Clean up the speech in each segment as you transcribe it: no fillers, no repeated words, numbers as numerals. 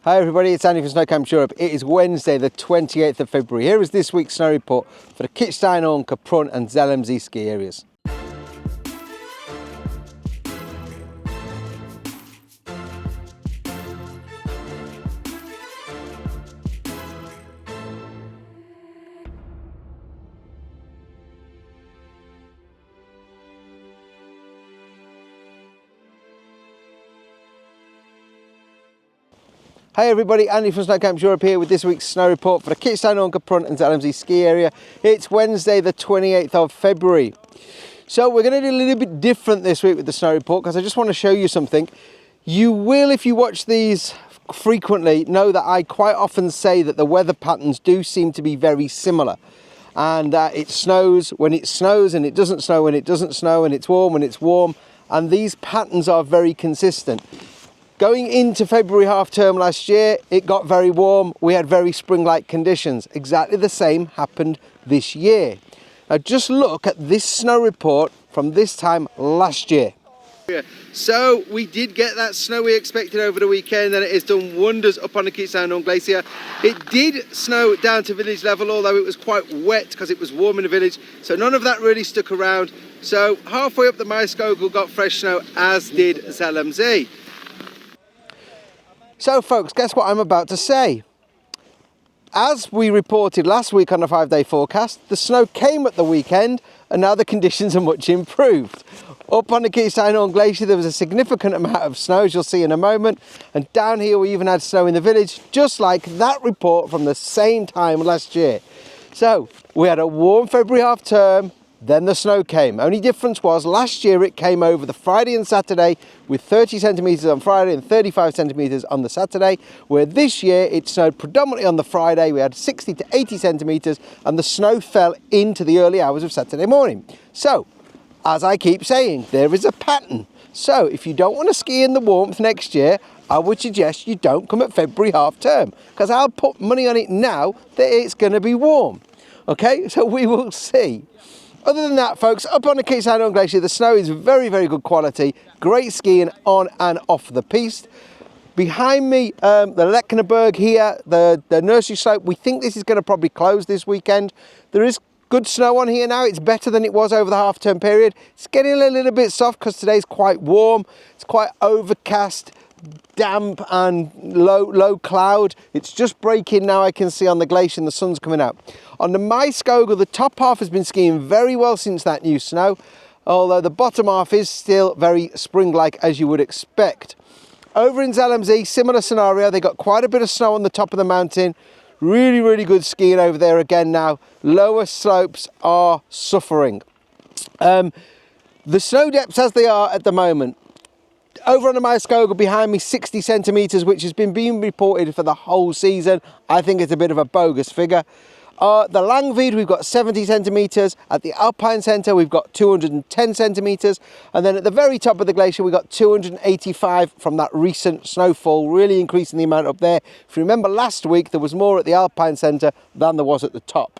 Hi everybody, it's Andy from Snow Camps Europe. It is Wednesday the 28th of February. Here is this week's snow report for the Kitzsteinhorn, Kaprun and Zell ski areas. Hi everybody, Andy from Snow Camps Europe here with this week's snow report for the Kitzsteinhorn, Kaprun and Zell ski area. It's Wednesday the 28th of February. So we're going to do a little bit different this week with the snow report because I just want to show you something. You will, if you watch these frequently, know that I quite often say that the weather patterns do seem to be very similar. And it snows when it snows and it doesn't snow when it doesn't snow, and it's warm when it's warm. And these patterns are very consistent. Going into February half term last year, it got very warm. We had very spring-like conditions. Exactly the same happened this year. Now just look at this snow report from this time last year. So we did get that snow we expected over the weekend, and it has done wonders up on the Kitzsteinhorn Glacier. It did snow down to village level, although it was quite wet because it was warm in the village. So none of that really stuck around. So halfway up the Maiskogel got fresh snow, as did Zell. So folks, guess what I'm about to say? As we reported last week on the 5-day forecast, the snow came at the weekend and now the conditions are much improved. Up on the Kitzsteinhorn Glacier there was a significant amount of snow, as you'll see in a moment, and down here we even had snow in the village, just like that report from the same time last year. So we had a warm February half term, then the snow came. Only difference was last year it came over the Friday and Saturday with 30 centimetres on Friday and 35 centimetres on the Saturday, where this year it snowed predominantly on the Friday. We had 60 to 80 centimetres and the snow fell into the early hours of Saturday morning. So, as I keep saying, there is a pattern. So if you don't want to ski in the warmth next year, I would suggest you don't come at February half term, because I'll put money on it now that it's going to be warm. Okay, so we will see. Other than that, folks, up on the Kitzsteinhorn Glacier, the snow is very, very good quality. Great skiing on and off the piste. Behind me, the Lechnerberg here, the nursery slope, we think this is going to probably close this weekend. There is good snow on here now. It's better than it was over the half-term period. It's getting a little bit soft because today's quite warm. It's quite overcast, damp and low cloud. It's just breaking now, I can see on the glacier, and the sun's coming out. On the Maiskogel, the top half has been skiing very well since that new snow, although the bottom half is still very spring-like, as you would expect. Over in Zell, similar scenario. They got quite a bit of snow on the top of the mountain. Really, really good skiing over there again now. Lower slopes are suffering. The snow depths as they are at the moment. Over on the Maiskogel behind me, 60 centimetres, which has been being reported for the whole season. I think it's a bit of a bogus figure. The Langvied, we've got 70 centimetres. At the Alpine Centre, we've got 210 centimetres. And then at the very top of the glacier, we've got 285 from that recent snowfall, really increasing the amount up there. If you remember last week, there was more at the Alpine Centre than there was at the top.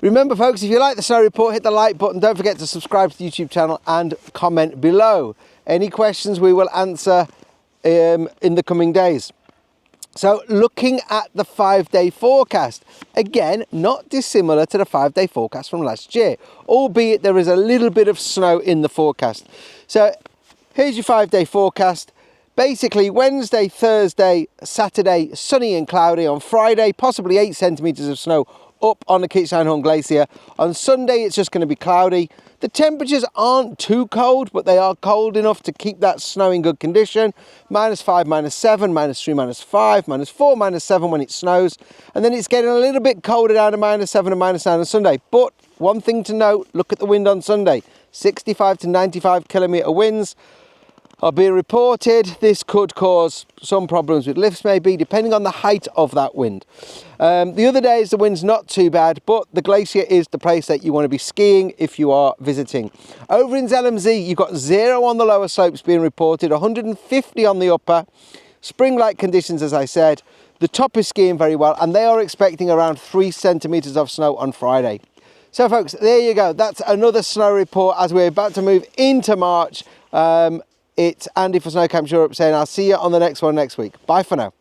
Remember folks, if you like the snow report, hit the like button. Don't forget to subscribe to the YouTube channel and comment below. Any questions we will answer in the coming days. So looking at the 5-day forecast, again, not dissimilar to the 5-day forecast from last year, albeit there is a little bit of snow in the forecast. So here's your 5-day forecast. Basically Wednesday, Thursday, Saturday, sunny and cloudy. On Friday, possibly 8 centimetres of snow up on the Kitzsteinhorn Glacier. On Sunday, it's just going to be cloudy. The temperatures aren't too cold, but they are cold enough to keep that snow in good condition. -5, -7, -3, -5, -4, -7 when it snows. And then it's getting a little bit colder down to -7 and -9 on Sunday. But one thing to note, look at the wind on Sunday. 65 to 95 kilometre winds are being reported. This could cause some problems with lifts maybe, depending on the height of that wind. The other days the wind's not too bad, but the glacier is the place that you want to be skiing if you are visiting. Over in Zell, you've got 0 on the lower slopes being reported, 150 on the upper. Spring-like conditions, as I said. The top is skiing very well, and they are expecting around 3 centimetres of snow on Friday. So folks, there you go. That's another snow report as we're about to move into March. It's Andy for Snow Camps Europe saying I'll see you on the next one next week. Bye for now.